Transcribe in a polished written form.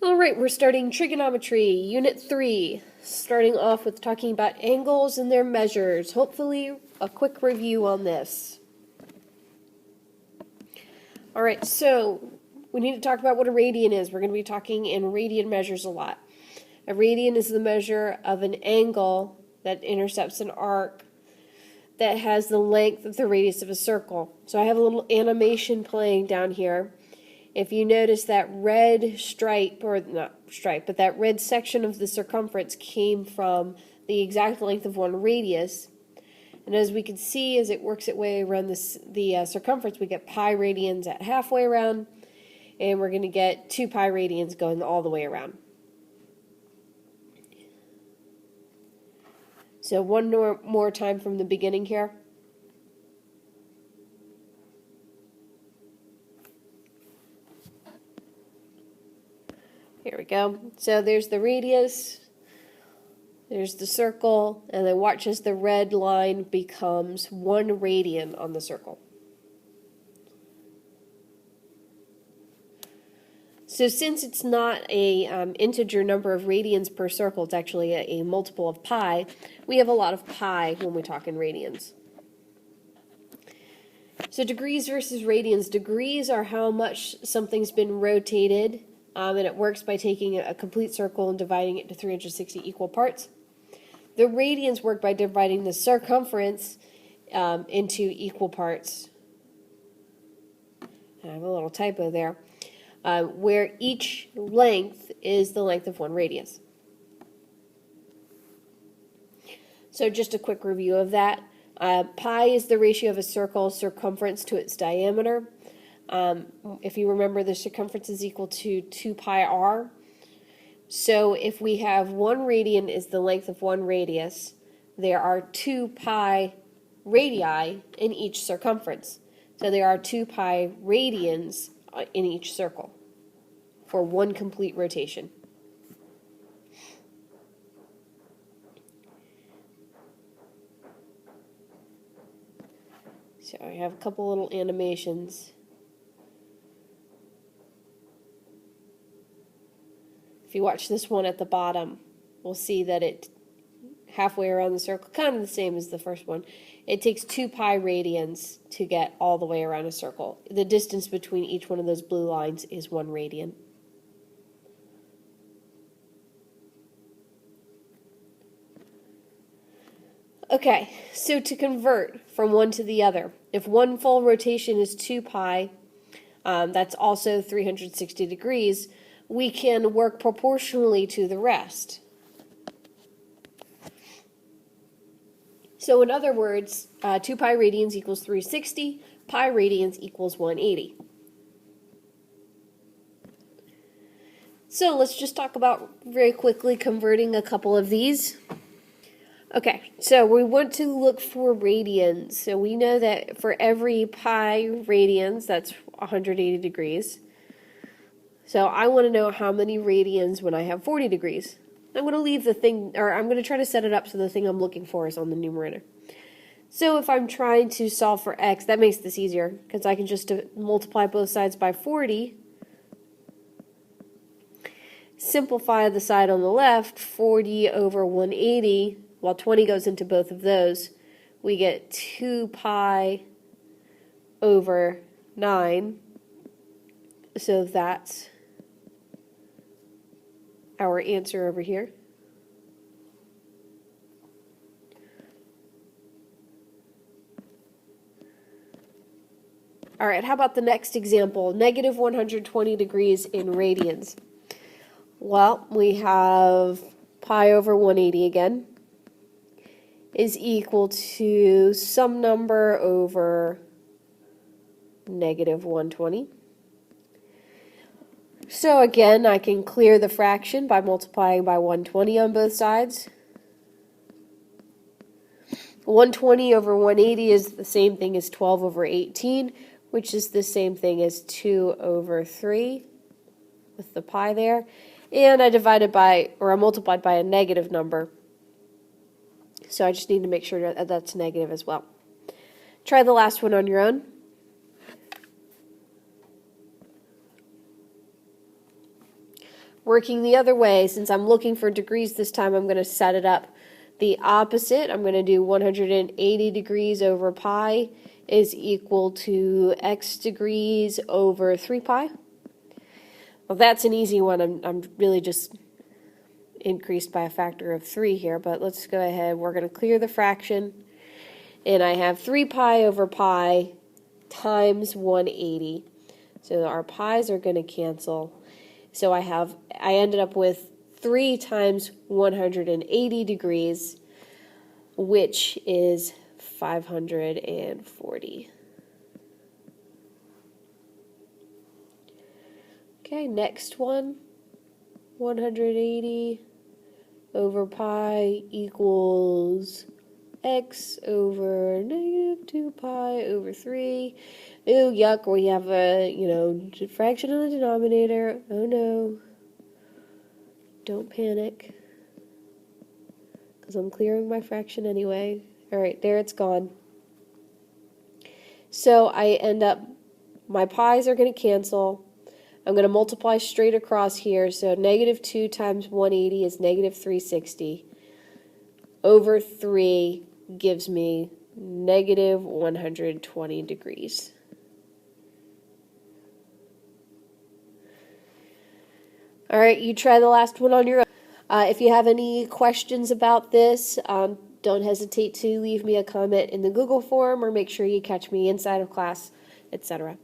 All right, we're starting trigonometry, unit 3, starting off with talking about angles and their measures. Hopefully, a quick review on this. All right, so we need to talk about what a radian is. We're going to be talking in radian measures a lot. A radian is the measure of an angle that intercepts an arc that has the length of the radius of a circle. So I have a little animation playing down here. If you notice that red stripe, or not stripe, but that red section of the circumference came from the exact length of one radius. And as we can see, as it works its way around the circumference, we get pi radians at halfway around, and we're going to get 2 pi radians going all the way around. So one more time from the beginning here. Here we go. So there's the radius, there's the circle, and then watch as the red line becomes 1 radian on the circle. So since it's not a integer number of radians per circle, it's actually a multiple of pi, we have a lot of pi when we talk in radians. So degrees versus radians. Degrees are how much something's been rotated. And it works by taking a complete circle and dividing it into 360 equal parts. The radians work by dividing the circumference into equal parts. I have a little typo there, where each length is the length of one radius. So just a quick review of that. Pi is the ratio of a circle's circumference to its diameter. If you remember, the circumference is equal to 2 pi r. So if we have 1 radian is the length of one radius, there are 2 pi radii in each circumference. So there are 2 pi radians in each circle for one complete rotation. So I have a couple little animations. If you watch this one at the bottom, we'll see that it halfway around the circle, kind of the same as the first one. It takes 2 pi radians to get all the way around a circle. The distance between each one of those blue lines is 1 radian. Okay, so to convert from one to the other, if one full rotation is 2 pi, that's also 360 degrees, we can work proportionally to the rest. So in other words, 2 pi radians equals 360, pi radians equals 180. So let's just talk about very quickly converting a couple of these. Okay, so we want to look for radians. So we know that for every pi radians, that's 180 degrees. So I want to know how many radians when I have 40 degrees. I'm going to leave the thing, or I'm going to try to set it up so the thing I'm looking for is on the numerator. So if I'm trying to solve for x, that makes this easier, because I can just multiply both sides by 40. Simplify the side on the left, 40 over 180, while 20 goes into both of those. We get 2 pi over 9. So that's our answer over here. All right, how about the next example? Negative 120 degrees in radians. Well, we have pi over 180 again is equal to some number over negative 120. So again, I can clear the fraction by multiplying by 120 on both sides. 120 over 180 is the same thing as 12 over 18, which is the same thing as 2 over 3 with the pi there. And I divided by, or I multiplied by a negative number. So I just need to make sure that that's negative as well. Try the last one on your own. Working the other way, since I'm looking for degrees this time, I'm going to set it up the opposite. I'm going to do 180 degrees over pi is equal to x degrees over 3 pi. Well, that's an easy one. I'm really just increased by a factor of 3 here, but let's go ahead. We're going to clear the fraction, and I have 3 pi over pi times 180. So our pi's are going to cancel. So I ended up with 3 times 180 degrees, which is 540. Okay, next one. 180 over pi equals x over negative 2 pi over 3. Ooh, yuck, we have a, fraction in the denominator. Oh no. Don't panic, because I'm clearing my fraction anyway. Alright, there it's gone. So I end up, my pi's are going to cancel. I'm going to multiply straight across here, so negative 2 times 180 is negative 360. Over 3 gives me negative 120 degrees. All right, you try the last one on your own. If you have any questions about this, don't hesitate to leave me a comment in the Google form, or make sure you catch me inside of class, etc.